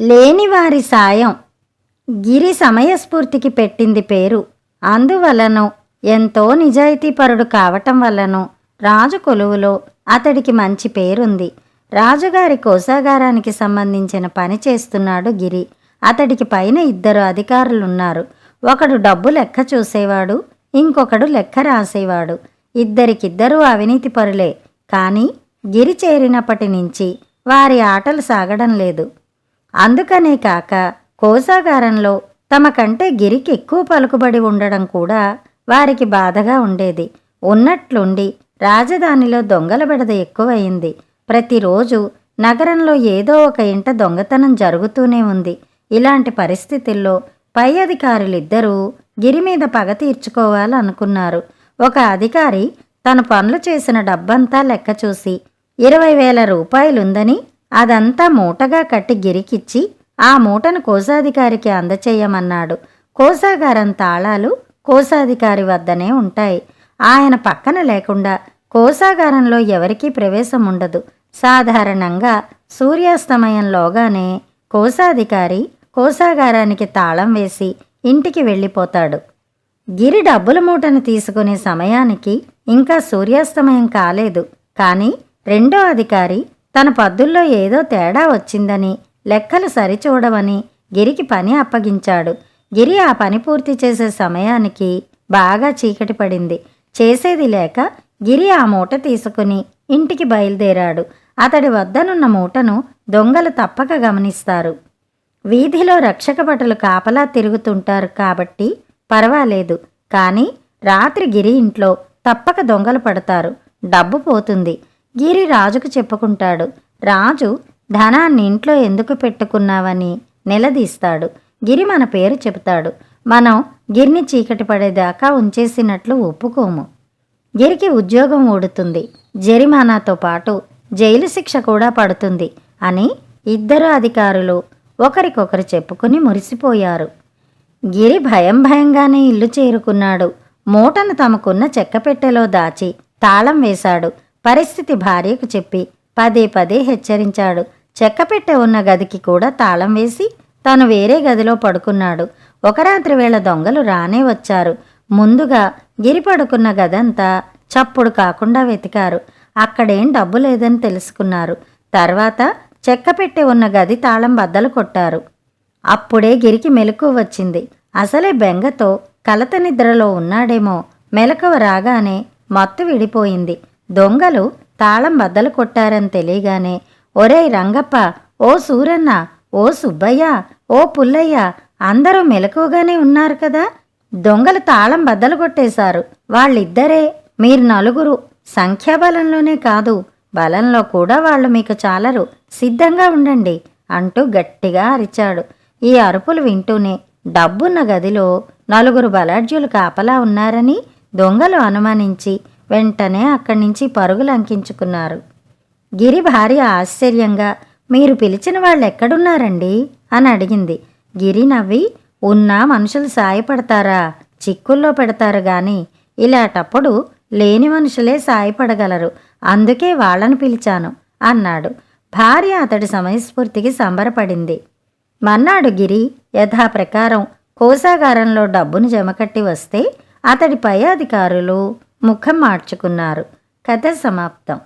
లేనివారి సాయం. గిరి సమయస్ఫూర్తికి పెట్టింది పేరు. అందువలన ఎంతో నిజాయితీపరుడు కావటం వల్లనూ రాజు కొలువులో అతడికి మంచి పేరుంది. రాజుగారి కోశాగారానికి సంబంధించిన పని చేస్తున్నాడు గిరి. అతడికి పైన 2 అధికారులున్నారు. ఒకడు డబ్బు లెక్క చూసేవాడు, ఇంకొకడు లెక్క రాసేవాడు. ఇద్దరికిద్దరూ అవినీతిపరులే. కానీ గిరి చేరినప్పటి నుంచి వారి ఆటలు సాగడం లేదు. అందుకనే కాక కోశాగారంలో తమ కంటే గిరికి ఎక్కువ పలుకుబడి ఉండడం కూడా వారికి బాధగా ఉండేది. ఉన్నట్లుండి రాజధానిలో దొంగల బెడద ఎక్కువయింది. ప్రతిరోజు నగరంలో ఏదో ఒక ఇంట దొంగతనం జరుగుతూనే ఉంది. ఇలాంటి పరిస్థితుల్లో పై అధికారులిద్దరూ గిరి మీద పగ తీర్చుకోవాలనుకున్నారు. ఒక అధికారి తను పనులు చేసిన డబ్బంతా లెక్క చూసి 20,000 రూపాయలుందని అదంతా మూటగా కట్టి గిరికిచ్చి ఆ మూటను కోశాధికారికి అందచేయమన్నాడు. కోశాగారం తాళాలు కోశాధికారి వద్దనే ఉంటాయి. ఆయన పక్కన లేకుండా కోశాగారంలో ఎవరికీ ప్రవేశం ఉండదు. సాధారణంగా సూర్యాస్తమయంలోగానే కోశాధికారి కోశాగారానికి తాళం వేసి ఇంటికి వెళ్ళిపోతాడు. గిరి డబ్బుల మూటను తీసుకునే సమయానికి ఇంకా సూర్యాస్తమయం కాలేదు. కానీ రెండో అధికారి తన పద్దుల్లో ఏదో తేడా వచ్చిందని, లెక్కలు సరిచూడవని గిరికి పని అప్పగించాడు. గిరి ఆ పని పూర్తి చేసే సమయానికి బాగా చీకటి పడింది. చేసేది లేక గిరి ఆ మూట తీసుకుని ఇంటికి బయలుదేరాడు. అతడి వద్దనున్న మూటను దొంగలు తప్పక గమనిస్తారు. వీధిలో రక్షక భటులు కాపలా తిరుగుతుంటారు కాబట్టి పర్వాలేదు. కానీ రాత్రి గిరి ఇంట్లో తప్పక దొంగలు పడతారు. డబ్బు పోతుంది. గిరి రాజుకు చెప్పుకుంటాడు. రాజు ధనాన్ని ఇంట్లో ఎందుకు పెట్టుకున్నావని నిలదీస్తాడు. గిరి మన పేరు చెబుతాడు. మనం గిరిని చీకటి పడేదాకా ఉంచేసినట్లు ఒప్పుకోము. గిరికి ఉద్యోగం ఊడుతుంది. జరిమానాతో పాటు జైలు శిక్ష కూడా పడుతుంది అని 2 అధికారులు ఒకరికొకరు చెప్పుకుని మురిసిపోయారు. గిరి భయంగానే ఇల్లు చేరుకున్నాడు. మూటను తమకున్న చెక్కపెట్టెలో దాచి తాళం వేశాడు. పరిస్థితి భార్యకు చెప్పి పదే హెచ్చరించాడు. చెక్కపెట్టె ఉన్న గదికి కూడా తాళం వేసి తను వేరే గదిలో పడుకున్నాడు. ఒక రాత్రి వేళ దొంగలు రానే వచ్చారు. ముందుగా గిరి పడుకున్న గదంతా చప్పుడు కాకుండా వెతికారు. అక్కడేం డబ్బు లేదని తెలుసుకున్నారు. తర్వాత చెక్కపెట్టె ఉన్న గది తాళం బద్దలు కొట్టారు. అప్పుడే గిరికి మెలకువ వచ్చింది. అసలే బెంగతో కలత నిద్రలో ఉన్నాడేమో. మెలకువ రాగానే మత్తు విడిపోయింది. దొంగలు తాళం బద్దలు కొట్టారని తెలియగానే, ఒరేయ్ రంగప్ప, ఓ సూరన్న, ఓ సుబ్బయ్య, ఓ పుల్లయ్య, అందరూ మెలకువగానే ఉన్నారు కదా. దొంగలు తాళం బద్దలు కొట్టేశారు. వాళ్ళిద్దరే. మీరు 4. సంఖ్యాబలంలోనే కాదు, బలంలో కూడా వాళ్ళు మీకు చాలరు. సిద్ధంగా ఉండండి అంటూ గట్టిగా అరిచాడు. ఈ అరుపులు వింటూనే డబ్బున్న గదిలో 4 బలాఢ్యులు కాపలా ఉన్నారని దొంగలు అనుమానించి వెంటనే అక్కడి నుంచి పరుగులు అంకించుకున్నారు. గిరి భార్య ఆశ్చర్యంగా, మీరు పిలిచిన వాళ్ళు ఎక్కడున్నారండి అని అడిగింది. గిరి నవ్వి, ఉన్నా మనుషులు సాయపడతారా? చిక్కుల్లో పెడతారు గాని ఇలాటప్పుడు లేని మనుషులే సాయపడగలరు. అందుకే వాళ్ళని పిలిచాను అన్నాడు. భార్య అతడి సమయస్ఫూర్తికి సంబరపడింది. మన్నాడు గిరి యథాప్రకారం కోశాగారంలో డబ్బును జమకట్టి వస్తే అతడి పై అధికారులు ముఖం మార్చుకున్నారు. కథ సమాప్తం.